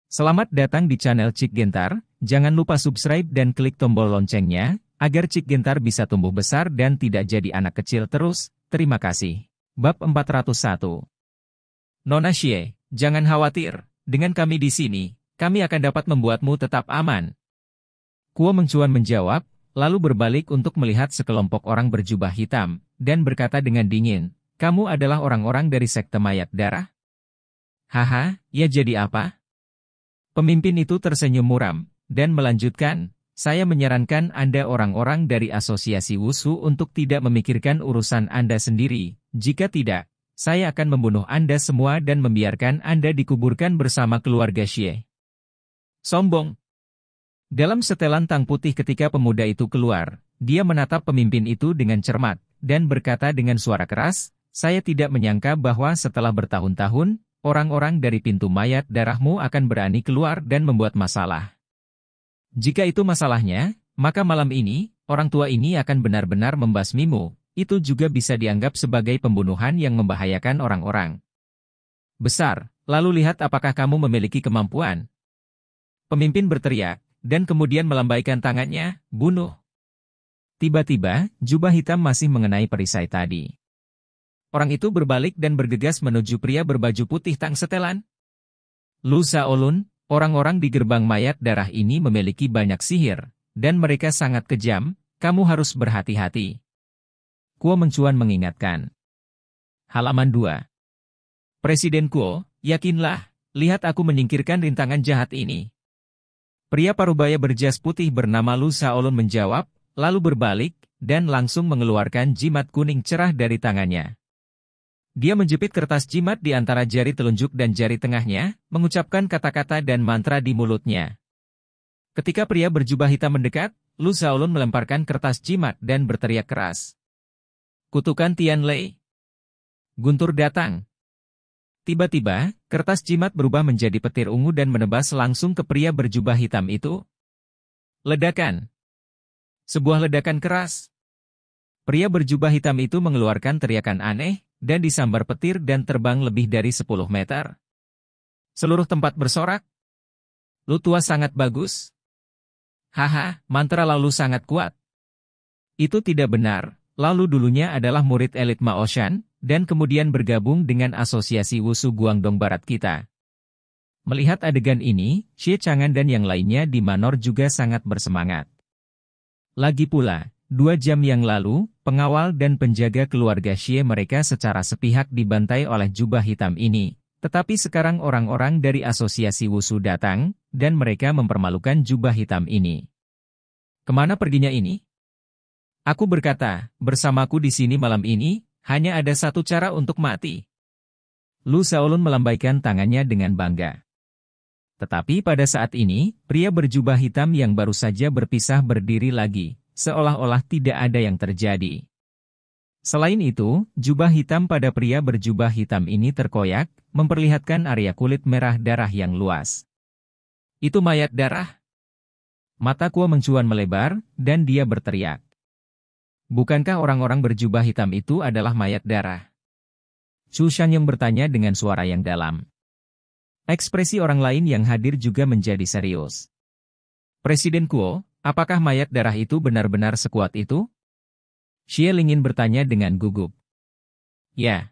Selamat datang di channel Cik Gentar, jangan lupa subscribe dan klik tombol loncengnya, agar Cik Gentar bisa tumbuh besar dan tidak jadi anak kecil terus, terima kasih. Bab 401. Nona Xie, jangan khawatir, dengan kami di sini, kami akan dapat membuatmu tetap aman. Kuo Mengcuan menjawab, lalu berbalik untuk melihat sekelompok orang berjubah hitam, dan berkata dengan dingin, kamu adalah orang-orang dari sekte mayat darah? Haha, ya jadi apa? Pemimpin itu tersenyum muram, dan melanjutkan, saya menyarankan Anda orang-orang dari asosiasi Wushu untuk tidak memikirkan urusan Anda sendiri, jika tidak, saya akan membunuh Anda semua dan membiarkan Anda dikuburkan bersama keluarga Xie. Sombong. Dalam setelan tang putih ketika pemuda itu keluar, dia menatap pemimpin itu dengan cermat, dan berkata dengan suara keras, saya tidak menyangka bahwa setelah bertahun-tahun, orang-orang dari pintu mayat darahmu akan berani keluar dan membuat masalah. Jika itu masalahnya, maka malam ini, orang tua ini akan benar-benar membasmimu, itu juga bisa dianggap sebagai pembunuhan yang membahayakan orang-orang. Besar, lalu lihat apakah kamu memiliki kemampuan. Pemimpin berteriak, dan kemudian melambaikan tangannya, bunuh. Tiba-tiba, jubah hitam masih mengenai perisai tadi. Orang itu berbalik dan bergegas menuju pria berbaju putih tang setelan. Lu Shaolun, orang-orang di gerbang mayat darah ini memiliki banyak sihir, dan mereka sangat kejam, kamu harus berhati-hati. Kuo Mengcuan mengingatkan. Halaman 2. Presiden Kuo, yakinlah, lihat aku menyingkirkan rintangan jahat ini. Pria parubaya berjas putih bernama Lu Shaolun menjawab, lalu berbalik, dan langsung mengeluarkan jimat kuning cerah dari tangannya. Dia menjepit kertas jimat di antara jari telunjuk dan jari tengahnya, mengucapkan kata-kata dan mantra di mulutnya. Ketika pria berjubah hitam mendekat, Lu Shaolun melemparkan kertas jimat dan berteriak keras. Kutukan Tian Lei. Guntur datang. Tiba-tiba, kertas jimat berubah menjadi petir ungu dan menebas langsung ke pria berjubah hitam itu. Ledakan. Sebuah ledakan keras. Pria berjubah hitam itu mengeluarkan teriakan aneh, dan disambar petir dan terbang lebih dari 10 meter. Seluruh tempat bersorak. Lu tua sangat bagus. Haha, mantra lalu sangat kuat. Itu tidak benar, lalu dulunya adalah murid elit Mao Shan, dan kemudian bergabung dengan asosiasi Wushu Guangdong Barat kita. Melihat adegan ini, Xie Chang'an dan yang lainnya di Manor juga sangat bersemangat. Lagi pula, 2 jam yang lalu, pengawal dan penjaga keluarga Xie mereka secara sepihak dibantai oleh jubah hitam ini. Tetapi sekarang orang-orang dari asosiasi Wushu datang, dan mereka mempermalukan jubah hitam ini. Kemana perginya ini? Aku berkata, bersamaku di sini malam ini, hanya ada satu cara untuk mati. Lu Shaolun melambaikan tangannya dengan bangga. Tetapi pada saat ini, pria berjubah hitam yang baru saja berpisah berdiri lagi. Seolah-olah tidak ada yang terjadi. Selain itu, jubah hitam pada pria berjubah hitam ini terkoyak, memperlihatkan area kulit merah darah yang luas. Itu mayat darah? Mata Kuo Mengcuan melebar, dan dia berteriak. Bukankah orang-orang berjubah hitam itu adalah mayat darah? Chu Shanyong bertanya dengan suara yang dalam. Ekspresi orang lain yang hadir juga menjadi serius. Presiden Kuo, apakah mayat darah itu benar-benar sekuat itu? Xie Lingin bertanya dengan gugup. Ya.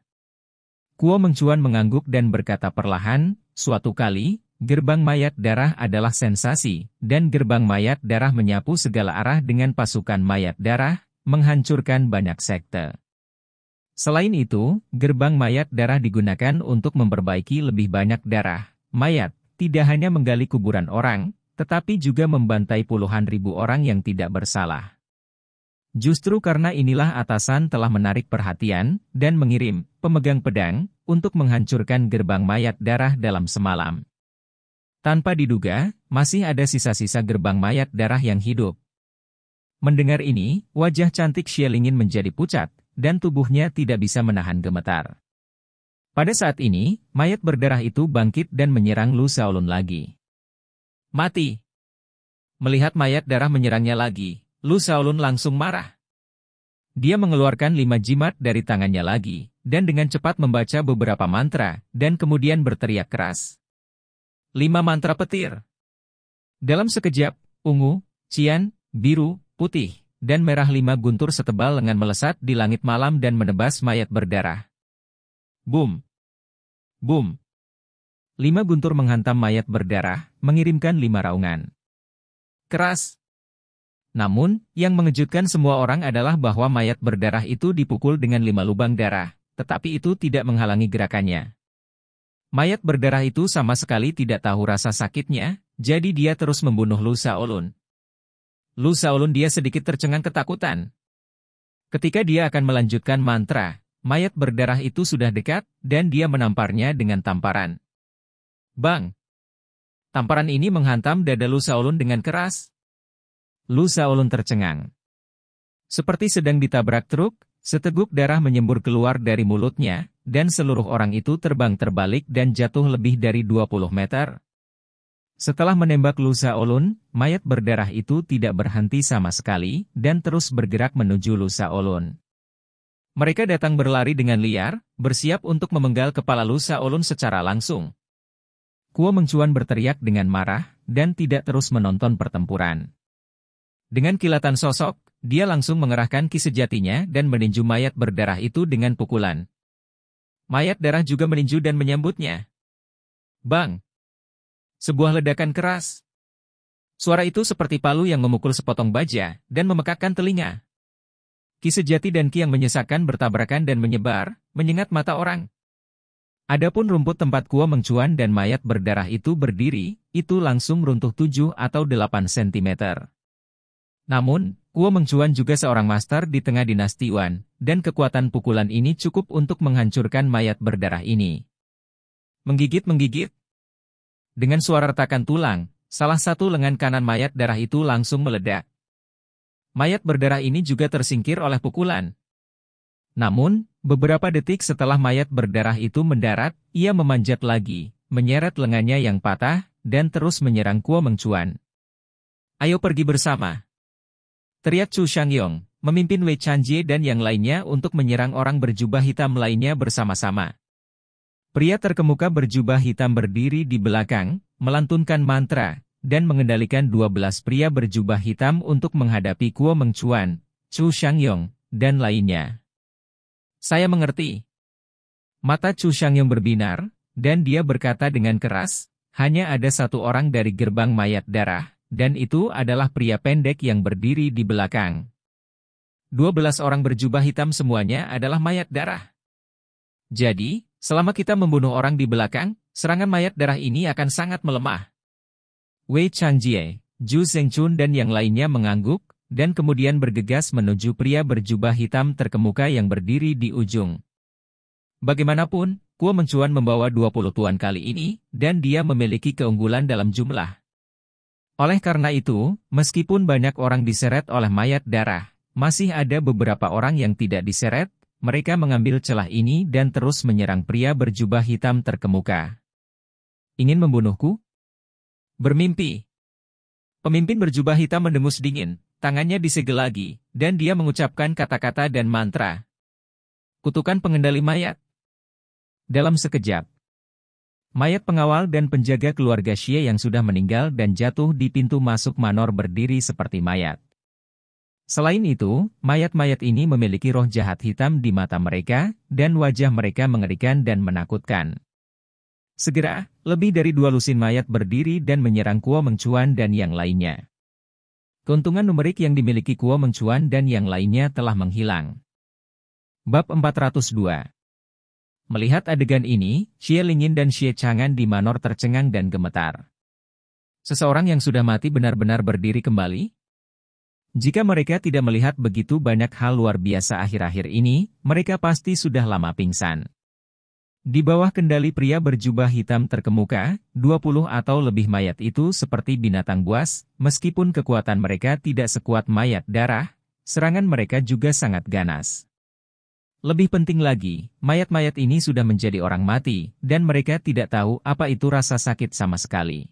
Kuo Mengcuan mengangguk dan berkata perlahan, suatu kali, gerbang mayat darah adalah sensasi, dan gerbang mayat darah menyapu segala arah dengan pasukan mayat darah, menghancurkan banyak sekte. Selain itu, gerbang mayat darah digunakan untuk memperbaiki lebih banyak darah. Mayat, tidak hanya menggali kuburan orang, tetapi juga membantai puluhan ribu orang yang tidak bersalah. Justru karena inilah atasan telah menarik perhatian, dan mengirim pemegang pedang, untuk menghancurkan gerbang mayat darah dalam semalam. Tanpa diduga, masih ada sisa-sisa gerbang mayat darah yang hidup. Mendengar ini, wajah cantik Xie Lingin menjadi pucat, dan tubuhnya tidak bisa menahan gemetar. Pada saat ini, mayat berdarah itu bangkit dan menyerang Lu Shaolun lagi. Mati. Melihat mayat darah menyerangnya lagi, Lu Shaolun langsung marah. Dia mengeluarkan 5 jimat dari tangannya lagi, dan dengan cepat membaca beberapa mantra, dan kemudian berteriak keras. 5 mantra petir. Dalam sekejap, ungu, cian, biru, putih, dan merah 5 guntur setebal lengan melesat di langit malam dan menebas mayat berdarah. Boom! Boom! 5 guntur menghantam mayat berdarah, mengirimkan 5 raungan. Keras. Namun, yang mengejutkan semua orang adalah bahwa mayat berdarah itu dipukul dengan 5 lubang darah, tetapi itu tidak menghalangi gerakannya. Mayat berdarah itu sama sekali tidak tahu rasa sakitnya, jadi dia terus membunuh Lu Shaolun. Lu Shaolun dia sedikit tercengang ketakutan. Ketika dia akan melanjutkan mantra, mayat berdarah itu sudah dekat, dan dia menamparnya dengan tamparan. Bang! Tamparan ini menghantam dada Lu Shaolun dengan keras. Lu Shaolun tercengang. Seperti sedang ditabrak truk, seteguk darah menyembur keluar dari mulutnya, dan seluruh orang itu terbang terbalik dan jatuh lebih dari 20 meter. Setelah menembak Lu Shaolun, mayat berdarah itu tidak berhenti sama sekali, dan terus bergerak menuju Lu Shaolun. Mereka datang berlari dengan liar, bersiap untuk memenggal kepala Lu Shaolun secara langsung. Kuo Mengcuan berteriak dengan marah, dan tidak terus menonton pertempuran. Dengan kilatan sosok, dia langsung mengerahkan ki sejatinya dan meninju mayat berdarah itu dengan pukulan. Mayat darah juga meninju dan menyambutnya. Bang! Sebuah ledakan keras. Suara itu seperti palu yang memukul sepotong baja, dan memekakkan telinga. Ki sejati dan ki yang menyesakkan bertabrakan dan menyebar, menyengat mata orang. Adapun rumput tempat Kuo Mengcuan dan mayat berdarah itu berdiri, itu langsung runtuh 7 atau 8 cm. Namun, Kuo Mengcuan juga seorang master di tengah dinasti Yuan, dan kekuatan pukulan ini cukup untuk menghancurkan mayat berdarah ini. Menggigit-menggigit. Dengan suara retakan tulang, salah satu lengan kanan mayat darah itu langsung meledak. Mayat berdarah ini juga tersingkir oleh pukulan. Namun, beberapa detik setelah mayat berdarah itu mendarat, ia memanjat lagi, menyeret lengannya yang patah, dan terus menyerang Kuo Mengcuan. Ayo pergi bersama! Teriak Chu Shangyong, memimpin Wei Chanjie dan yang lainnya untuk menyerang orang berjubah hitam lainnya bersama-sama. Pria terkemuka berjubah hitam berdiri di belakang, melantunkan mantra, dan mengendalikan 12 pria berjubah hitam untuk menghadapi Kuo Mengcuan, Chu Shangyong, dan lainnya. Saya mengerti. Mata Chu Shangyong berbinar, dan dia berkata dengan keras, hanya ada satu orang dari gerbang mayat darah, dan itu adalah pria pendek yang berdiri di belakang. 12 orang berjubah hitam semuanya adalah mayat darah. Jadi, selama kita membunuh orang di belakang, serangan mayat darah ini akan sangat melemah. Wei Chanjie, Zhu Zhengchun dan yang lainnya mengangguk, dan kemudian bergegas menuju pria berjubah hitam terkemuka yang berdiri di ujung. Bagaimanapun, Kuo Mengcuan membawa 20 tuan kali ini, dan dia memiliki keunggulan dalam jumlah. Oleh karena itu, meskipun banyak orang diseret oleh mayat darah, masih ada beberapa orang yang tidak diseret. Mereka mengambil celah ini dan terus menyerang pria berjubah hitam terkemuka. Ingin membunuhku? Bermimpi. Pemimpin berjubah hitam mendengus dingin, tangannya disegel lagi, dan dia mengucapkan kata-kata dan mantra. Kutukan pengendali mayat. Dalam sekejap, mayat pengawal dan penjaga keluarga Xie yang sudah meninggal dan jatuh di pintu masuk manor berdiri seperti mayat. Selain itu, mayat-mayat ini memiliki roh jahat hitam di mata mereka, dan wajah mereka mengerikan dan menakutkan. Segera, lebih dari 2 lusin mayat berdiri dan menyerang Kuo Mengcuan dan yang lainnya. Keuntungan numerik yang dimiliki Kuo Mengcuan dan yang lainnya telah menghilang. Bab 402. Melihat adegan ini, Xie Lingyin dan Xie Chang'an di manor tercengang dan gemetar. Seseorang yang sudah mati benar-benar berdiri kembali? Jika mereka tidak melihat begitu banyak hal luar biasa akhir-akhir ini, mereka pasti sudah lama pingsan. Di bawah kendali pria berjubah hitam terkemuka, 20 atau lebih mayat itu seperti binatang buas, meskipun kekuatan mereka tidak sekuat mayat darah, serangan mereka juga sangat ganas. Lebih penting lagi, mayat-mayat ini sudah menjadi orang mati, dan mereka tidak tahu apa itu rasa sakit sama sekali.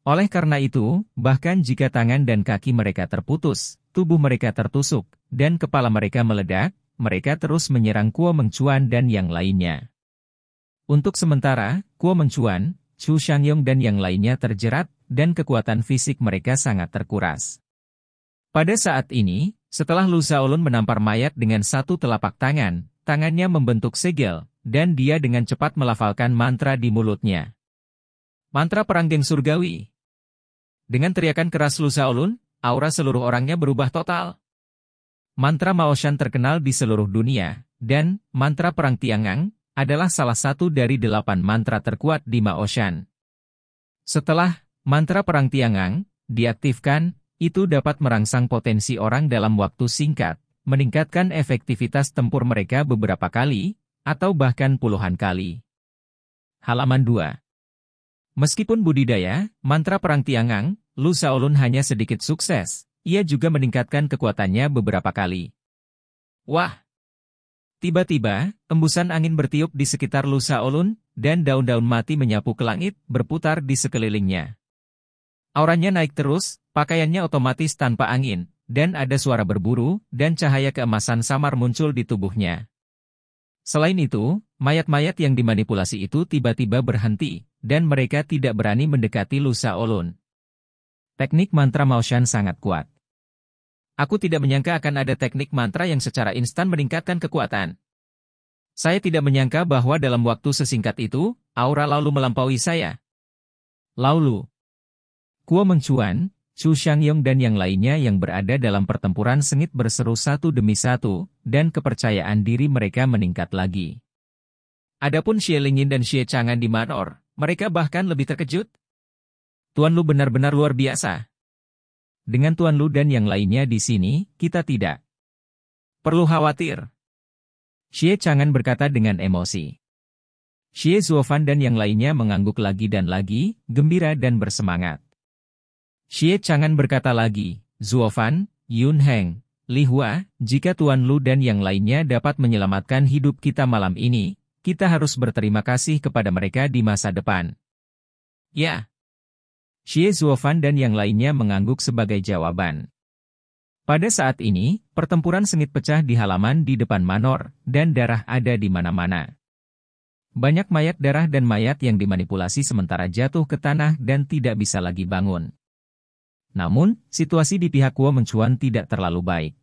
Oleh karena itu, bahkan jika tangan dan kaki mereka terputus, tubuh mereka tertusuk, dan kepala mereka meledak, mereka terus menyerang Kuo Mengcuan dan yang lainnya. Untuk sementara, Kuo Mengcuan, Chu Shangyong dan yang lainnya terjerat, dan kekuatan fisik mereka sangat terkuras. Pada saat ini, setelah Lu Shaolun menampar mayat dengan satu telapak tangan, tangannya membentuk segel, dan dia dengan cepat melafalkan mantra di mulutnya. Mantra perang geng surgawi. Dengan teriakan keras Lu Shaolun, aura seluruh orangnya berubah total. Mantra Mao Shan terkenal di seluruh dunia, dan mantra perang Tiangang adalah salah satu dari 8 mantra terkuat di Mao Shan. Setelah mantra perang Tiangang diaktifkan, itu dapat merangsang potensi orang dalam waktu singkat, meningkatkan efektivitas tempur mereka beberapa kali, atau bahkan puluhan kali. Halaman 2. Meskipun budidaya mantra perang Tiangang, Lu Shaolun hanya sedikit sukses, ia juga meningkatkan kekuatannya beberapa kali. Wah! Tiba-tiba, embusan angin bertiup di sekitar Lu Shaolun, dan daun-daun mati menyapu ke langit, berputar di sekelilingnya. Auranya naik terus, pakaiannya otomatis tanpa angin, dan ada suara berburu, dan cahaya keemasan samar muncul di tubuhnya. Selain itu, mayat-mayat yang dimanipulasi itu tiba-tiba berhenti, dan mereka tidak berani mendekati Lu Shaolun. Teknik mantra Mao Shan sangat kuat. Aku tidak menyangka akan ada teknik mantra yang secara instan meningkatkan kekuatan. Saya tidak menyangka bahwa dalam waktu sesingkat itu, aura Lao Lu melampaui saya. Lao Lu, Kuo Mengcuan, Chu Shangyong dan yang lainnya yang berada dalam pertempuran sengit berseru satu demi satu, dan kepercayaan diri mereka meningkat lagi. Adapun Xie Lingyin dan Xie Chang'an di Manor, mereka bahkan lebih terkejut. Tuan Lu benar-benar luar biasa. Dengan Tuan Lu dan yang lainnya di sini, kita tidak perlu khawatir. Xie Chang'an berkata dengan emosi. Xie Zuofan dan yang lainnya mengangguk lagi dan lagi, gembira dan bersemangat. Xie Chang'an berkata lagi, Zuofan, Yun Heng, Li Hua, jika Tuan Lu dan yang lainnya dapat menyelamatkan hidup kita malam ini, kita harus berterima kasih kepada mereka di masa depan. Ya. Xie Zuofan dan yang lainnya mengangguk sebagai jawaban. Pada saat ini, pertempuran sengit pecah di halaman di depan Manor, dan darah ada di mana-mana. Banyak mayat darah dan mayat yang dimanipulasi sementara jatuh ke tanah dan tidak bisa lagi bangun. Namun, situasi di pihak Kuo Mengcuan tidak terlalu baik.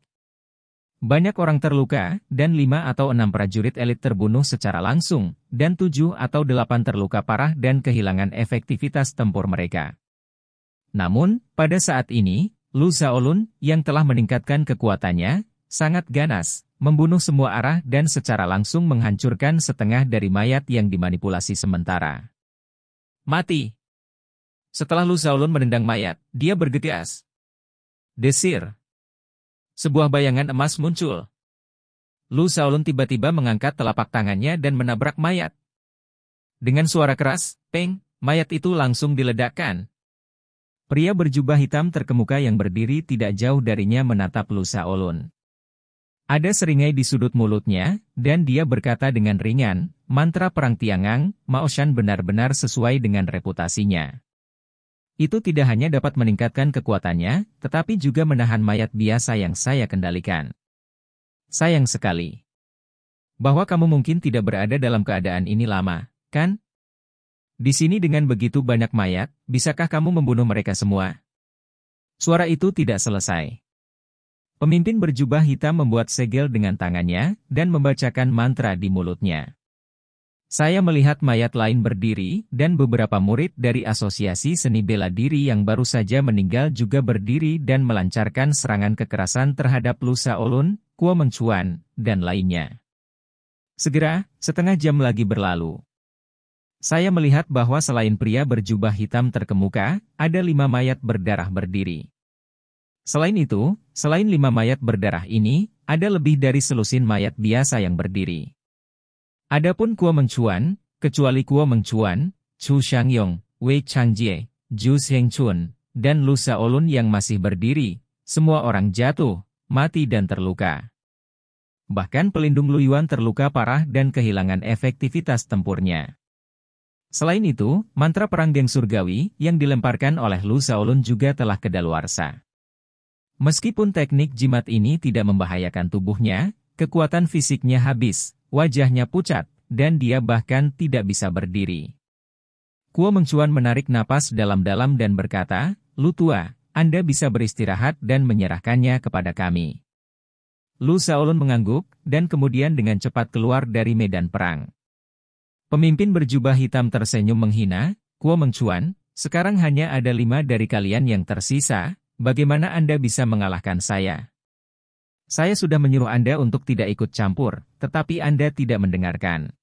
Banyak orang terluka, dan 5 atau 6 prajurit elit terbunuh secara langsung, dan 7 atau 8 terluka parah dan kehilangan efektivitas tempur mereka. Namun, pada saat ini, Lu Shaolun, yang telah meningkatkan kekuatannya, sangat ganas, membunuh semua arah dan secara langsung menghancurkan setengah dari mayat yang dimanipulasi sementara. Mati! Setelah Lu Shaolun menendang mayat, dia bergegas. Desir. Sebuah bayangan emas muncul. Lu Shaolun tiba-tiba mengangkat telapak tangannya dan menabrak mayat. Dengan suara keras, peng, mayat itu langsung diledakkan. Pria berjubah hitam terkemuka yang berdiri tidak jauh darinya menatap Lu Shaolun. Ada seringai di sudut mulutnya, dan dia berkata dengan ringan, mantra perang Tiangang, Mao Shan benar-benar sesuai dengan reputasinya. Itu tidak hanya dapat meningkatkan kekuatannya, tetapi juga menahan mayat biasa yang saya kendalikan. Sayang sekali. Bahwa kamu mungkin tidak berada dalam keadaan ini lama, kan? Di sini dengan begitu banyak mayat, bisakah kamu membunuh mereka semua? Suara itu tidak selesai. Pemimpin berjubah hitam membuat segel dengan tangannya, dan membacakan mantra di mulutnya. Saya melihat mayat lain berdiri, dan beberapa murid dari Asosiasi Seni Bela Diri yang baru saja meninggal juga berdiri dan melancarkan serangan kekerasan terhadap Lu Shaolun, Kuo Mengcuan, dan lainnya. Segera, setengah jam lagi berlalu. Saya melihat bahwa selain pria berjubah hitam terkemuka, ada 5 mayat berdarah berdiri. Selain itu, selain 5 mayat berdarah ini, ada lebih dari selusin mayat biasa yang berdiri. Adapun Kuo Mengcuan, kecuali Kuo Mengcuan, Chu Shangyong, Wei Changjie, Zhu Zhengchun, dan Lu Shaolun yang masih berdiri, semua orang jatuh, mati dan terluka. Bahkan pelindung Lu Yuan terluka parah dan kehilangan efektivitas tempurnya. Selain itu, mantra perang geng surgawi yang dilemparkan oleh Lu Shaolun juga telah kedaluarsa. Meskipun teknik jimat ini tidak membahayakan tubuhnya, kekuatan fisiknya habis, wajahnya pucat, dan dia bahkan tidak bisa berdiri. Kuo Mengcuan menarik napas dalam-dalam dan berkata, "Lu tua, Anda bisa beristirahat dan menyerahkannya kepada kami." Lu Shaolun mengangguk, dan kemudian dengan cepat keluar dari medan perang. Pemimpin berjubah hitam tersenyum menghina, "Kuo Mengcuan, sekarang hanya ada 5 dari kalian yang tersisa, bagaimana Anda bisa mengalahkan saya? Saya sudah menyuruh Anda untuk tidak ikut campur, tetapi Anda tidak mendengarkan.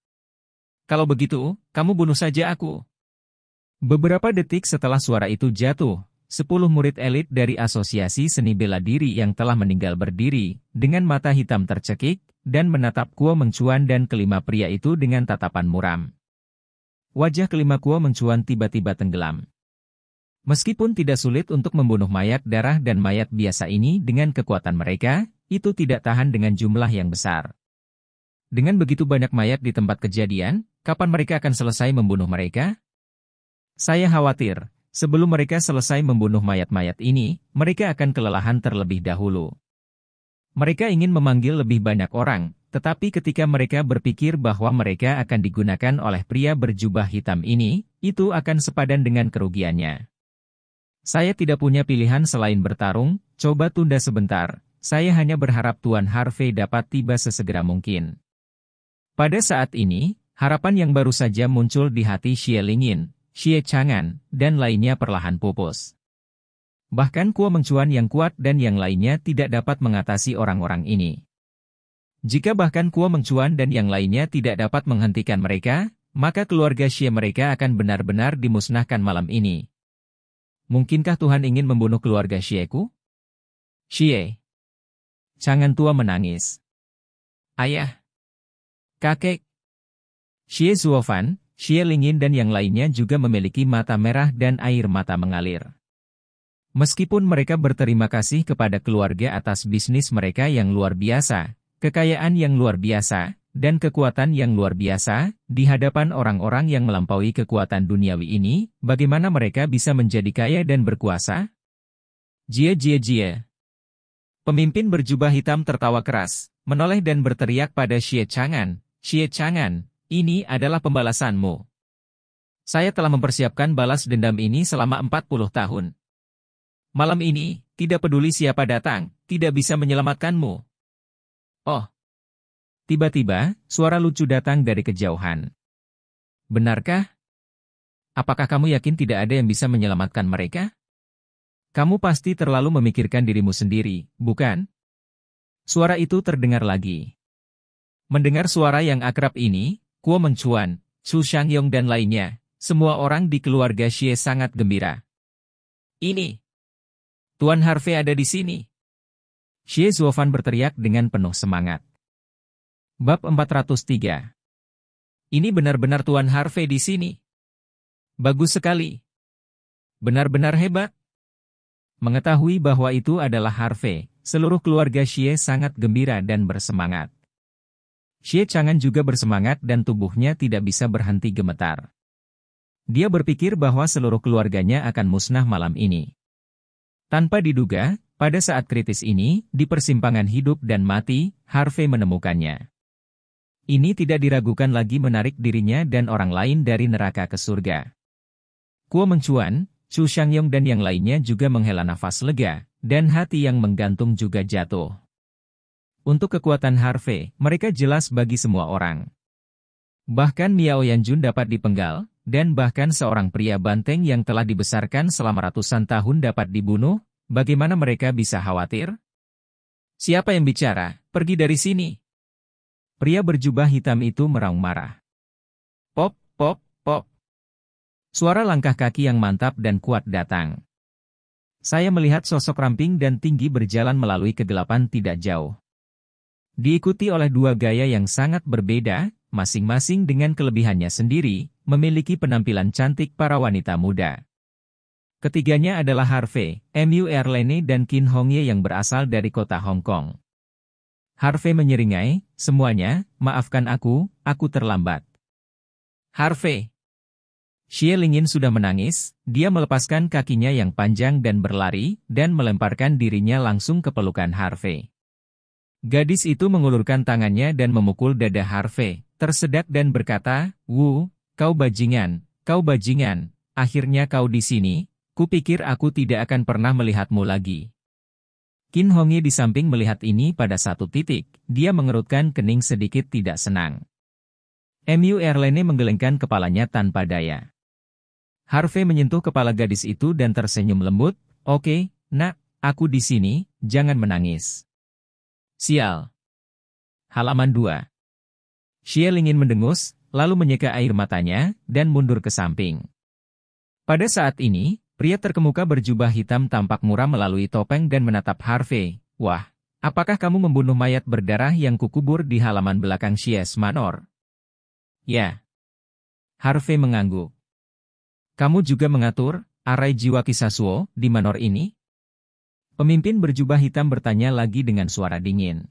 Kalau begitu, kamu bunuh saja aku." Beberapa detik setelah suara itu jatuh, 10 murid elit dari Asosiasi Seni Bela Diri yang telah meninggal berdiri, dengan mata hitam tercekik, dan menatap Kuo Mengcuan dan kelima pria itu dengan tatapan muram. Wajah kelima Kuo Mengcuan tiba-tiba tenggelam. Meskipun tidak sulit untuk membunuh mayat darah dan mayat biasa ini dengan kekuatan mereka, itu tidak tahan dengan jumlah yang besar. Dengan begitu banyak mayat di tempat kejadian, kapan mereka akan selesai membunuh mereka? Saya khawatir, sebelum mereka selesai membunuh mayat-mayat ini, mereka akan kelelahan terlebih dahulu. Mereka ingin memanggil lebih banyak orang, tetapi ketika mereka berpikir bahwa mereka akan digunakan oleh pria berjubah hitam ini, itu akan sepadan dengan kerugiannya. Saya tidak punya pilihan selain bertarung, coba tunda sebentar, saya hanya berharap Tuan Harvey dapat tiba sesegera mungkin. Pada saat ini, harapan yang baru saja muncul di hati Xie Lingyin, Xie Chang'an, dan lainnya perlahan pupus. Bahkan Kuo Mengcuan yang kuat dan yang lainnya tidak dapat mengatasi orang-orang ini. Jika bahkan Kuo Mengcuan dan yang lainnya tidak dapat menghentikan mereka, maka keluarga Xie mereka akan benar-benar dimusnahkan malam ini. Mungkinkah Tuhan ingin membunuh keluarga Xie-ku? Xie. Chang'an tua menangis. Ayah. Kakek. Xie Zuofan, Xie Lingyin dan yang lainnya juga memiliki mata merah dan air mata mengalir. Meskipun mereka berterima kasih kepada keluarga atas bisnis mereka yang luar biasa, kekayaan yang luar biasa, dan kekuatan yang luar biasa, di hadapan orang-orang yang melampaui kekuatan duniawi ini, bagaimana mereka bisa menjadi kaya dan berkuasa? Jie Jie Jie. Pemimpin berjubah hitam tertawa keras, menoleh dan berteriak pada Xie Chang'an, "Xie Chang'an, ini adalah pembalasanmu. Saya telah mempersiapkan balas dendam ini selama 40 tahun. Malam ini, tidak peduli siapa datang, tidak bisa menyelamatkanmu." Oh. Tiba-tiba, suara lucu datang dari kejauhan. "Benarkah? Apakah kamu yakin tidak ada yang bisa menyelamatkan mereka? Kamu pasti terlalu memikirkan dirimu sendiri, bukan?" Suara itu terdengar lagi. Mendengar suara yang akrab ini, Kuo Mengcuan, Su Shangyong dan lainnya, semua orang di keluarga Xie sangat gembira. "Ini, Tuan Harvey ada di sini." Xie Zuofan berteriak dengan penuh semangat. Bab 403. "Ini benar-benar Tuan Harvey di sini. Bagus sekali. Benar-benar hebat." Mengetahui bahwa itu adalah Harvey, seluruh keluarga Xie sangat gembira dan bersemangat. Xie Chang'an juga bersemangat dan tubuhnya tidak bisa berhenti gemetar. Dia berpikir bahwa seluruh keluarganya akan musnah malam ini. Tanpa diduga, pada saat kritis ini, di persimpangan hidup dan mati, Harvey menemukannya. Ini tidak diragukan lagi menarik dirinya dan orang lain dari neraka ke surga. Kuo Mengcuan, Su Shangyong dan yang lainnya juga menghela nafas lega, dan hati yang menggantung juga jatuh. Untuk kekuatan Harvey, mereka jelas bagi semua orang. Bahkan Miao Yanjun dapat dipenggal, dan bahkan seorang pria banteng yang telah dibesarkan selama ratusan tahun dapat dibunuh, bagaimana mereka bisa khawatir? "Siapa yang bicara? Pergi dari sini!" Pria berjubah hitam itu meraung marah. Pop, pop, pop. Suara langkah kaki yang mantap dan kuat datang. Saya melihat sosok ramping dan tinggi berjalan melalui kegelapan tidak jauh. Diikuti oleh dua gaya yang sangat berbeda, masing-masing dengan kelebihannya sendiri, memiliki penampilan cantik para wanita muda. Ketiganya adalah Harvey, Mu Erlene dan Qin Hongye yang berasal dari kota Hong Kong. Harvey menyeringai, "Semuanya, maafkan aku terlambat." "Harvey." Xie Lingyin sudah menangis, dia melepaskan kakinya yang panjang dan berlari, dan melemparkan dirinya langsung ke pelukan Harvey. Gadis itu mengulurkan tangannya dan memukul dada Harvey, tersedak dan berkata, "Wu, kau bajingan, Kau bajingan, akhirnya kau di sini, kupikir aku tidak akan pernah melihatmu lagi. Qin Hongyi di samping melihat ini pada satu titik, dia mengerutkan kening sedikit tidak senang. Mu Erlene menggelengkan kepalanya tanpa daya. Harvey menyentuh kepala gadis itu dan tersenyum lembut, "Oke, nak, aku di sini, jangan menangis." Sial. Halaman 2. Xie ingin mendengus, lalu menyeka air matanya, dan mundur ke samping. Pada saat ini, pria terkemuka berjubah hitam tampak muram melalui topeng dan menatap Harvey. "Wah, apakah kamu membunuh mayat berdarah yang kukubur di halaman belakang Xies Manor?" "Ya." Harvey mengangguk. "Kamu juga mengatur arai jiwa Kisasuo di manor ini?" Pemimpin berjubah hitam bertanya lagi dengan suara dingin.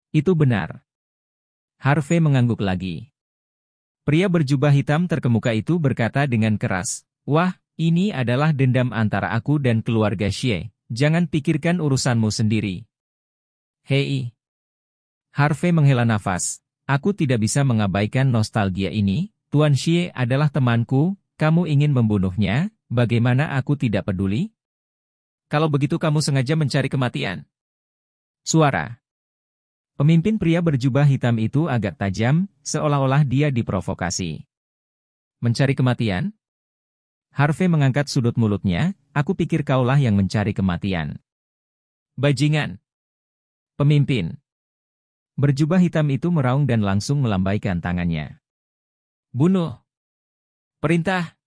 "Itu benar." Harvey mengangguk lagi. Pria berjubah hitam terkemuka itu berkata dengan keras, "Wah, ini adalah dendam antara aku dan keluarga Xie. Jangan pikirkan urusanmu sendiri." "Hei." Harvey menghela nafas. "Aku tidak bisa mengabaikan nostalgia ini. Tuan Xie adalah temanku, kamu ingin membunuhnya, bagaimana aku tidak peduli? Kalau begitu kamu sengaja mencari kematian." Suara pemimpin pria berjubah hitam itu agak tajam, seolah-olah dia diprovokasi. "Mencari kematian?" Harvey mengangkat sudut mulutnya, "Aku pikir kaulah yang mencari kematian." "Bajingan!" Pemimpin berjubah hitam itu meraung dan langsung melambaikan tangannya. "Bunuh!" "Perintah!"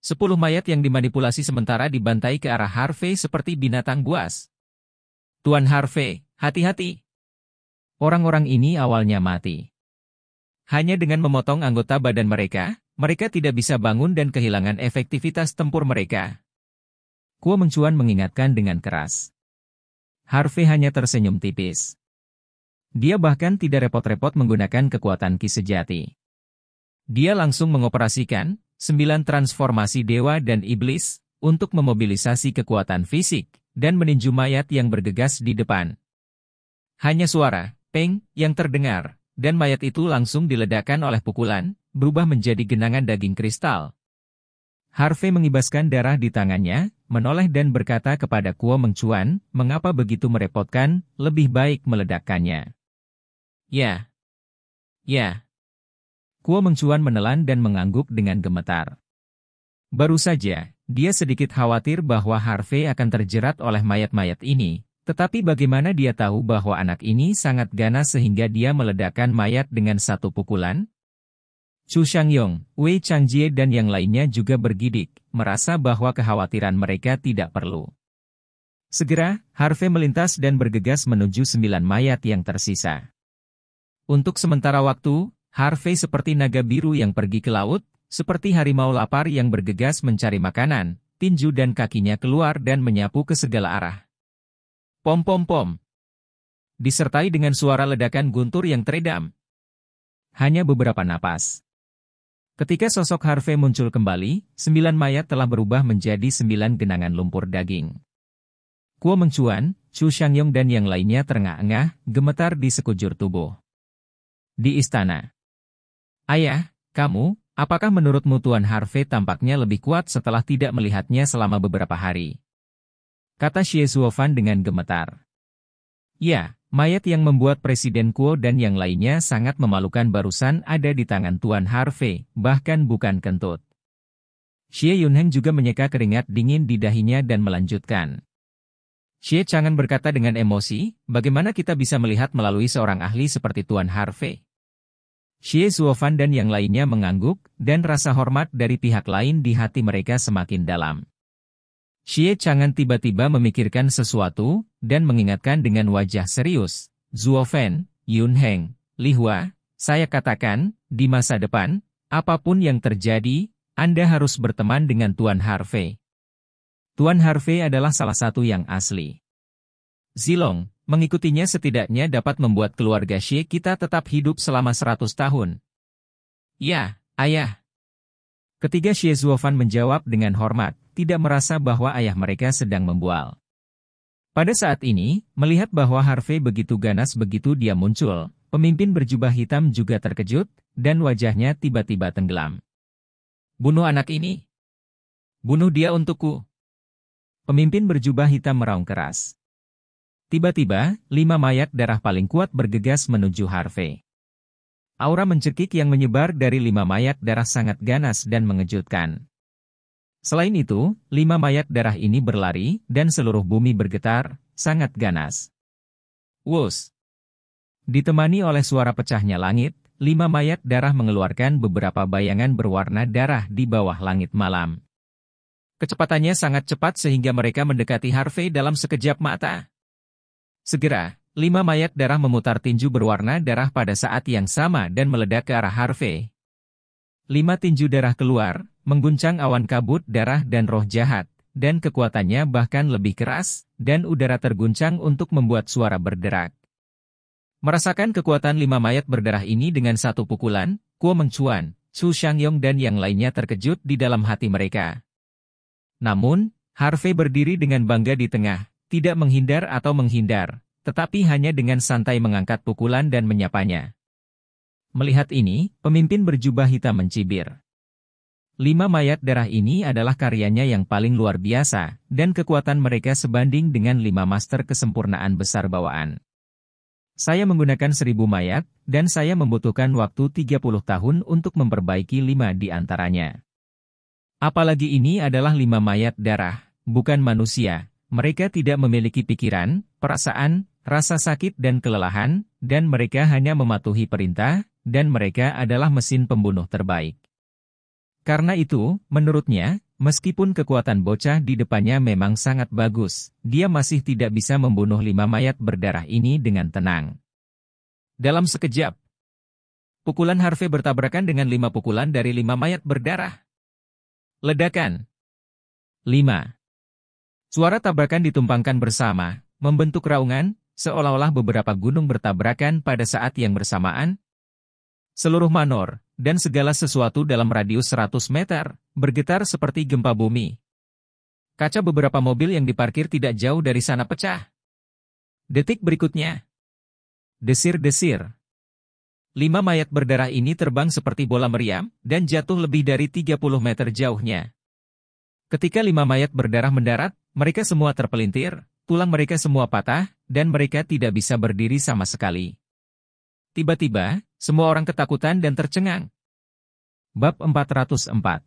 10 mayat yang dimanipulasi sementara dibantai ke arah Harvey seperti binatang buas. "Tuan Harvey, hati-hati!" Orang-orang ini awalnya mati. Hanya dengan memotong anggota badan mereka, mereka tidak bisa bangun dan kehilangan efektivitas tempur mereka. Kuo Mengcuan mengingatkan dengan keras. Harvey hanya tersenyum tipis. Dia bahkan tidak repot-repot menggunakan kekuatan Ki sejati. Dia langsung mengoperasikan 9 transformasi dewa dan iblis untuk memobilisasi kekuatan fisik dan meninju mayat yang bergegas di depan. Hanya suara "peng" yang terdengar, dan mayat itu langsung diledakkan oleh pukulan, berubah menjadi genangan daging kristal. Harvey mengibaskan darah di tangannya, menoleh dan berkata kepada Kuo Mengcuan, "Mengapa begitu merepotkan, lebih baik meledakkannya." "Ya. Ya." Kuo Mengcuan menelan dan mengangguk dengan gemetar. Baru saja, dia sedikit khawatir bahwa Harvey akan terjerat oleh mayat-mayat ini. Tetapi bagaimana dia tahu bahwa anak ini sangat ganas sehingga dia meledakkan mayat dengan satu pukulan? Chu Shangyong, Wei Changjie dan yang lainnya juga bergidik, merasa bahwa kekhawatiran mereka tidak perlu. Segera, Harvey melintas dan bergegas menuju 9 mayat yang tersisa. Untuk sementara waktu, Harvey seperti naga biru yang pergi ke laut, seperti harimau lapar yang bergegas mencari makanan, tinju dan kakinya keluar dan menyapu ke segala arah. Pom-pom-pom. Disertai dengan suara ledakan guntur yang teredam. Hanya beberapa napas. Ketika sosok Harvey muncul kembali, 9 mayat telah berubah menjadi 9 genangan lumpur daging. Kuo Mengcuan, Chu Shangyong dan yang lainnya terengah-engah, gemetar di sekujur tubuh. Di istana. "Ayah, kamu, apakah menurutmu Tuan Harvey tampaknya lebih kuat setelah tidak melihatnya selama beberapa hari?" kata Xie Zuofan dengan gemetar. "Ya, mayat yang membuat Presiden Kuo dan yang lainnya sangat memalukan barusan ada di tangan Tuan Harvey, bahkan bukan kentut." Xie Yunheng juga menyeka keringat dingin di dahinya dan melanjutkan. "Xie Chang'an berkata dengan emosi, bagaimana kita bisa melihat melalui seorang ahli seperti Tuan Harvey?" Xie Zuofan dan yang lainnya mengangguk, dan rasa hormat dari pihak lain di hati mereka semakin dalam. Xie Chang'an tiba-tiba memikirkan sesuatu, dan mengingatkan dengan wajah serius, "Zuofen, Yunheng, Li Hua, saya katakan, di masa depan, apapun yang terjadi, Anda harus berteman dengan Tuan Harvey. Tuan Harvey adalah salah satu yang asli. Zilong, mengikutinya setidaknya dapat membuat keluarga Xie kita tetap hidup selama 100 tahun. Ya, ayah." Ketiga Xie Zuofan menjawab dengan hormat, tidak merasa bahwa ayah mereka sedang membual. Pada saat ini, melihat bahwa Harvey begitu ganas begitu dia muncul, pemimpin berjubah hitam juga terkejut, dan wajahnya tiba-tiba tenggelam. Bunuh anak ini. Bunuh dia untukku. Pemimpin berjubah hitam meraung keras. Tiba-tiba, 5 mayat darah paling kuat bergegas menuju Harvey. Aura mencekik yang menyebar dari 5 mayat darah sangat ganas dan mengejutkan. Selain itu, 5 mayat darah ini berlari, dan seluruh bumi bergetar, sangat ganas. Wus! Ditemani oleh suara pecahnya langit, 5 mayat darah mengeluarkan beberapa bayangan berwarna darah di bawah langit malam. Kecepatannya sangat cepat sehingga mereka mendekati Harvey dalam sekejap mata. Segera, 5 mayat darah memutar tinju berwarna darah pada saat yang sama dan meledak ke arah Harvey. 5 tinju darah keluar, mengguncang awan kabut darah dan roh jahat, dan kekuatannya bahkan lebih keras, dan udara terguncang untuk membuat suara berderak. Merasakan kekuatan 5 mayat berdarah ini dengan satu pukulan, Kuo Mengcuan, Su Shangyong dan yang lainnya terkejut di dalam hati mereka. Namun, Harvey berdiri dengan bangga di tengah, tidak menghindar atau menghindar, tetapi hanya dengan santai mengangkat pukulan dan menyapanya. Melihat ini, pemimpin berjubah hitam mencibir. 5 mayat darah ini adalah karyanya yang paling luar biasa, dan kekuatan mereka sebanding dengan 5 master kesempurnaan besar bawaan. Saya menggunakan 1000 mayat, dan saya membutuhkan waktu 30 tahun untuk memperbaiki 5 di antaranya. Apalagi ini adalah 5 mayat darah, bukan manusia. Mereka tidak memiliki pikiran, perasaan, rasa sakit dan kelelahan, dan mereka hanya mematuhi perintah, dan mereka adalah mesin pembunuh terbaik. Karena itu, menurutnya, meskipun kekuatan bocah di depannya memang sangat bagus, dia masih tidak bisa membunuh 5 mayat berdarah ini dengan tenang. Dalam sekejap, pukulan Harvey bertabrakan dengan 5 pukulan dari 5 mayat berdarah. Ledakan. 5. Suara tabrakan ditumpangkan bersama, membentuk raungan, seolah-olah beberapa gunung bertabrakan pada saat yang bersamaan. Seluruh manor, dan segala sesuatu dalam radius 100 meter, bergetar seperti gempa bumi. Kaca beberapa mobil yang diparkir tidak jauh dari sana pecah. Detik berikutnya. Desir-desir. 5 mayat berdarah ini terbang seperti bola meriam, dan jatuh lebih dari 30 meter jauhnya. Ketika 5 mayat berdarah mendarat, mereka semua terpelintir, tulang mereka semua patah, dan mereka tidak bisa berdiri sama sekali. Tiba-tiba, semua orang ketakutan dan tercengang. Bab 404.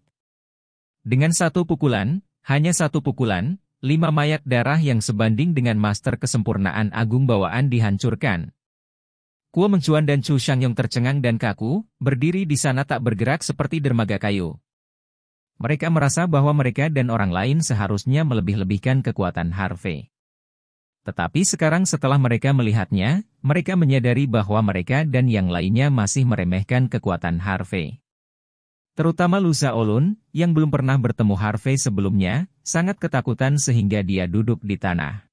Dengan satu pukulan, hanya satu pukulan, 5 mayat darah yang sebanding dengan master kesempurnaan agung bawaan dihancurkan. Kuo Mengcuan dan Su Shangyong tercengang dan kaku, berdiri di sana tak bergerak seperti dermaga kayu. Mereka merasa bahwa mereka dan orang lain seharusnya melebih-lebihkan kekuatan Harvey. Tetapi sekarang setelah mereka melihatnya, mereka menyadari bahwa mereka dan yang lainnya masih meremehkan kekuatan Harvey. Terutama Lu Shaolun, yang belum pernah bertemu Harvey sebelumnya, sangat ketakutan sehingga dia duduk di tanah.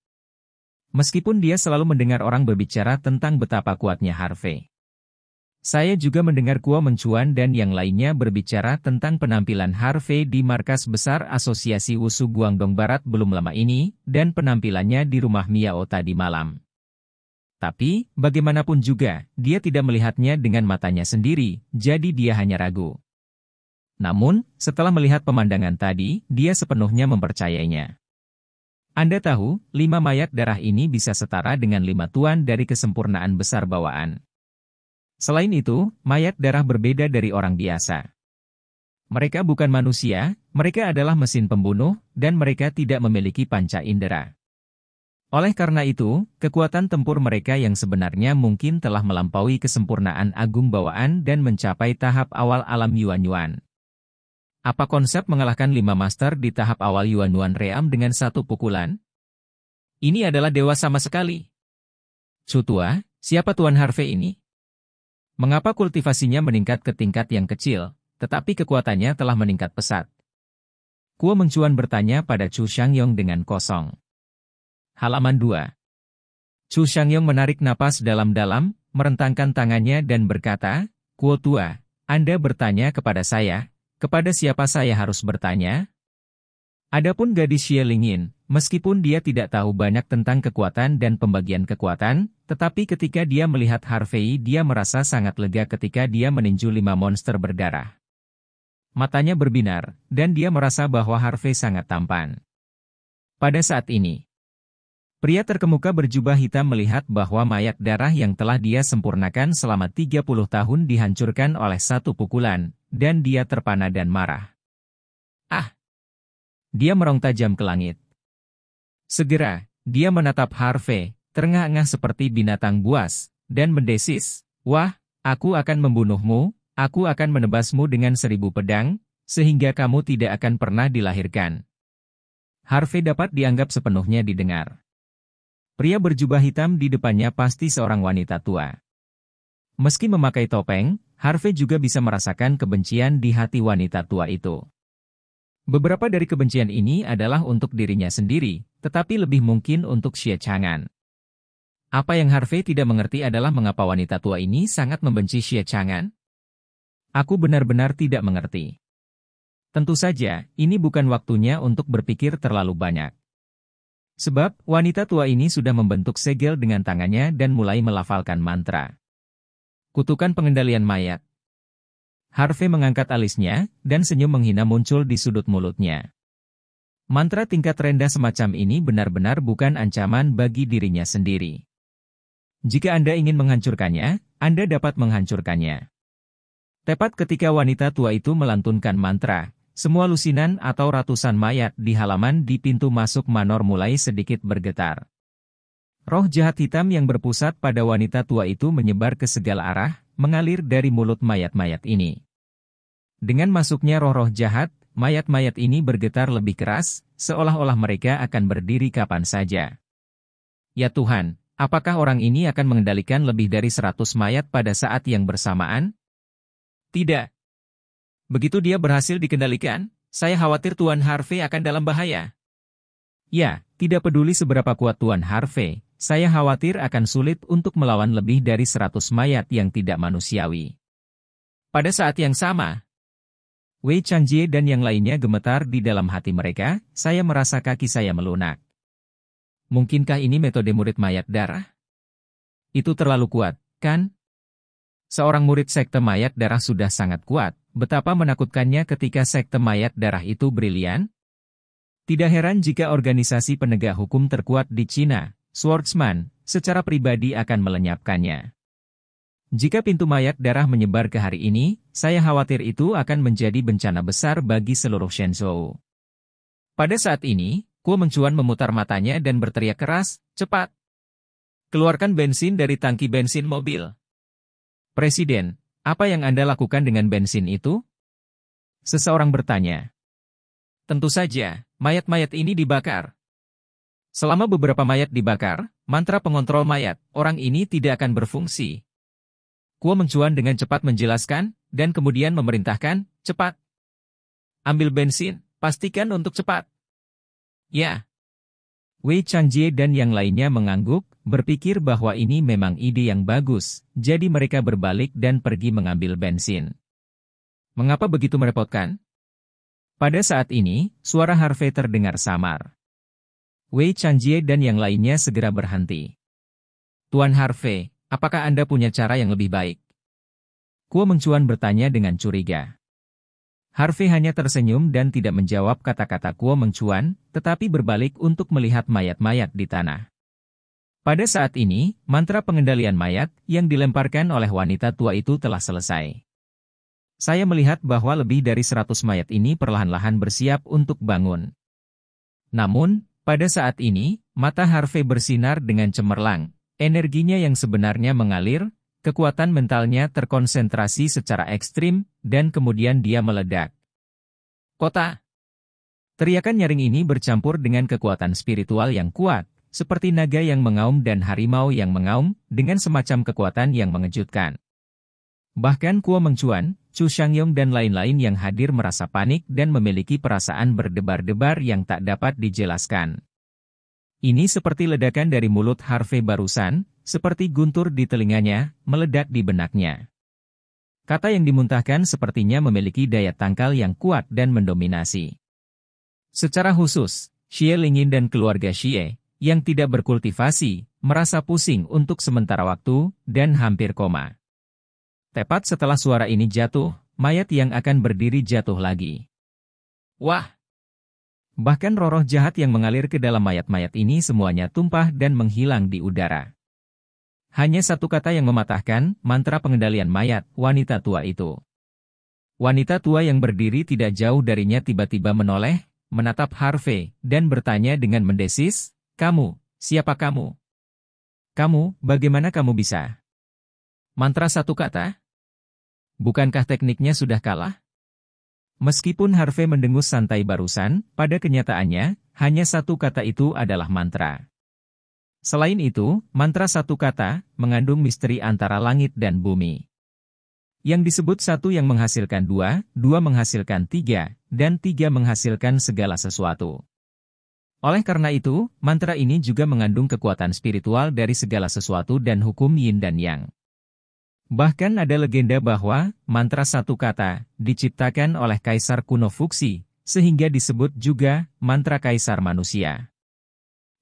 Meskipun dia selalu mendengar orang berbicara tentang betapa kuatnya Harvey. Saya juga mendengar Kuo Mengcuan dan yang lainnya berbicara tentang penampilan Harvey di markas besar Asosiasi Wushu Guangdong Barat belum lama ini, dan penampilannya di rumah Miao tadi malam. Tapi, bagaimanapun juga, dia tidak melihatnya dengan matanya sendiri, jadi dia hanya ragu. Namun, setelah melihat pemandangan tadi, dia sepenuhnya mempercayainya. Anda tahu, 5 mayat darah ini bisa setara dengan 5 tuan dari kesempurnaan besar bawaan. Selain itu, mayat darah berbeda dari orang biasa. Mereka bukan manusia, mereka adalah mesin pembunuh, dan mereka tidak memiliki panca indera. Oleh karena itu, kekuatan tempur mereka yang sebenarnya mungkin telah melampaui kesempurnaan agung bawaan dan mencapai tahap awal alam Yuan-Yuan. Apa konsep mengalahkan 5 master di tahap awal Yuan-Yuan Ream dengan satu pukulan? Ini adalah dewa sama sekali. Su Tua, siapa Tuan Harvey ini? Mengapa kultivasinya meningkat ke tingkat yang kecil, tetapi kekuatannya telah meningkat pesat? Kuo Mengcuan bertanya pada Su Shangyong dengan kosong. Halaman 2. Su Shangyong menarik napas dalam-dalam, merentangkan tangannya dan berkata, Kuo Tua, Anda bertanya kepada saya. Kepada siapa saya harus bertanya? Adapun gadis Xie Lingyin, meskipun dia tidak tahu banyak tentang kekuatan dan pembagian kekuatan, tetapi ketika dia melihat Harvey dia merasa sangat lega ketika dia meninju 5 monster berdarah. Matanya berbinar, dan dia merasa bahwa Harvey sangat tampan. Pada saat ini, pria terkemuka berjubah hitam melihat bahwa mayat darah yang telah dia sempurnakan selama 30 tahun dihancurkan oleh satu pukulan, dan dia terpana dan marah. Ah! Dia merong tajam ke langit. Segera, dia menatap Harvey, terengah-engah seperti binatang buas, dan mendesis, "Wah, aku akan membunuhmu. Aku akan menebasmu dengan 1000 pedang, sehingga kamu tidak akan pernah dilahirkan." Harvey dapat dianggap sepenuhnya didengar. Pria berjubah hitam di depannya pasti seorang wanita tua. Meski memakai topeng, Harvey juga bisa merasakan kebencian di hati wanita tua itu. Beberapa dari kebencian ini adalah untuk dirinya sendiri, tetapi lebih mungkin untuk Xie Chang'an. Apa yang Harvey tidak mengerti adalah mengapa wanita tua ini sangat membenci Xie Chang'an. Aku benar-benar tidak mengerti. Tentu saja, ini bukan waktunya untuk berpikir terlalu banyak. Sebab, wanita tua ini sudah membentuk segel dengan tangannya dan mulai melafalkan mantra. Kutukan pengendalian mayat. Harvey mengangkat alisnya, dan senyum menghina muncul di sudut mulutnya. Mantra tingkat rendah semacam ini benar-benar bukan ancaman bagi dirinya sendiri. Jika Anda ingin menghancurkannya, Anda dapat menghancurkannya. Tepat ketika wanita tua itu melantunkan mantra, semua lusinan atau ratusan mayat di halaman di pintu masuk manor mulai sedikit bergetar. Roh jahat hitam yang berpusat pada wanita tua itu menyebar ke segala arah, mengalir dari mulut mayat-mayat ini. Dengan masuknya roh-roh jahat, mayat-mayat ini bergetar lebih keras, seolah-olah mereka akan berdiri kapan saja. Ya Tuhan, apakah orang ini akan mengendalikan lebih dari 100 mayat pada saat yang bersamaan? Tidak. Begitu dia berhasil dikendalikan, saya khawatir Tuan Harvey akan dalam bahaya. Ya, tidak peduli seberapa kuat Tuan Harvey, saya khawatir akan sulit untuk melawan lebih dari 100 mayat yang tidak manusiawi. Pada saat yang sama, Wei Changjie dan yang lainnya gemetar di dalam hati mereka, saya merasa kaki saya melunak. Mungkinkah ini metode murid mayat darah? Itu terlalu kuat, kan? Seorang murid sekte mayat darah sudah sangat kuat, betapa menakutkannya ketika sekte mayat darah itu brilian? Tidak heran jika organisasi penegak hukum terkuat di Cina, Swordsman, secara pribadi akan melenyapkannya. Jika pintu mayat darah menyebar ke hari ini, saya khawatir itu akan menjadi bencana besar bagi seluruh Shenzhou. Pada saat ini, Kuo Mengcuan memutar matanya dan berteriak keras, "Cepat! Keluarkan bensin dari tangki bensin mobil." "Presiden, apa yang Anda lakukan dengan bensin itu?" Seseorang bertanya. "Tentu saja, mayat-mayat ini dibakar." Selama beberapa mayat dibakar, mantra pengontrol mayat, orang ini tidak akan berfungsi. Kuo Mengcuan dengan cepat menjelaskan, dan kemudian memerintahkan, "Cepat! Ambil bensin, pastikan untuk cepat." Ya. Wei Changjie dan yang lainnya mengangguk, berpikir bahwa ini memang ide yang bagus, jadi mereka berbalik dan pergi mengambil bensin. Mengapa begitu merepotkan? Pada saat ini, suara Harvey terdengar samar. Wei Changjie dan yang lainnya segera berhenti. "Tuan Harvey, apakah Anda punya cara yang lebih baik?" Kuo Mengcuan bertanya dengan curiga. Harvey hanya tersenyum dan tidak menjawab kata-kata Kuo Mengcuan, tetapi berbalik untuk melihat mayat-mayat di tanah. Pada saat ini, mantra pengendalian mayat yang dilemparkan oleh wanita tua itu telah selesai. Saya melihat bahwa lebih dari 100 mayat ini perlahan-lahan bersiap untuk bangun. Namun, pada saat ini, mata Harvey bersinar dengan cemerlang, energinya yang sebenarnya mengalir, kekuatan mentalnya terkonsentrasi secara ekstrim, dan kemudian dia meledak. "Kota!" Teriakan nyaring ini bercampur dengan kekuatan spiritual yang kuat, seperti naga yang mengaum dan harimau yang mengaum, dengan semacam kekuatan yang mengejutkan. Bahkan Kuo Mengcuan, Chu Shangyong dan lain-lain yang hadir merasa panik dan memiliki perasaan berdebar-debar yang tak dapat dijelaskan. Ini seperti ledakan dari mulut Harvey barusan, seperti guntur di telinganya, meledak di benaknya. Kata yang dimuntahkan sepertinya memiliki daya tangkal yang kuat dan mendominasi. Secara khusus, Xie Lingyin dan keluarga Xie, yang tidak berkultivasi, merasa pusing untuk sementara waktu, dan hampir koma. Tepat setelah suara ini jatuh, mayat yang akan berdiri jatuh lagi. Wah! Bahkan roh-roh jahat yang mengalir ke dalam mayat-mayat ini semuanya tumpah dan menghilang di udara. Hanya satu kata yang mematahkan mantra pengendalian mayat, wanita tua itu. Wanita tua yang berdiri tidak jauh darinya tiba-tiba menoleh, menatap Harvey, dan bertanya dengan mendesis, "Kamu, siapa kamu? Kamu, bagaimana kamu bisa?" Mantra satu kata? Bukankah tekniknya sudah kalah? Meskipun Harvey mendengus santai barusan, pada kenyataannya, hanya satu kata itu adalah mantra. Selain itu, mantra satu kata mengandung misteri antara langit dan bumi. Yang disebut satu yang menghasilkan dua, dua menghasilkan tiga, dan tiga menghasilkan segala sesuatu. Oleh karena itu, mantra ini juga mengandung kekuatan spiritual dari segala sesuatu dan hukum yin dan yang. Bahkan ada legenda bahwa mantra satu kata diciptakan oleh kaisar kuno Fuxi, sehingga disebut juga mantra kaisar manusia.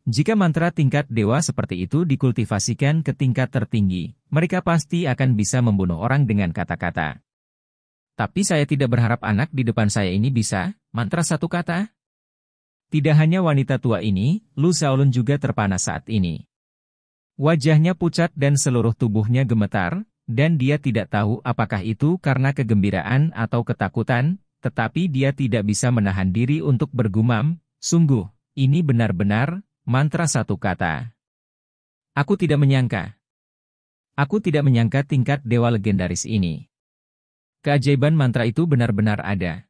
Jika mantra tingkat dewa seperti itu dikultivasikan ke tingkat tertinggi, mereka pasti akan bisa membunuh orang dengan kata-kata. Tapi saya tidak berharap anak di depan saya ini bisa mantra satu kata. Tidak hanya wanita tua ini, Lu Shaolun juga terpana saat ini. Wajahnya pucat dan seluruh tubuhnya gemetar, dan dia tidak tahu apakah itu karena kegembiraan atau ketakutan, tetapi dia tidak bisa menahan diri untuk bergumam, "Sungguh, ini benar-benar mantra satu kata. Aku tidak menyangka. Aku tidak menyangka tingkat dewa legendaris ini. Keajaiban mantra itu benar-benar ada."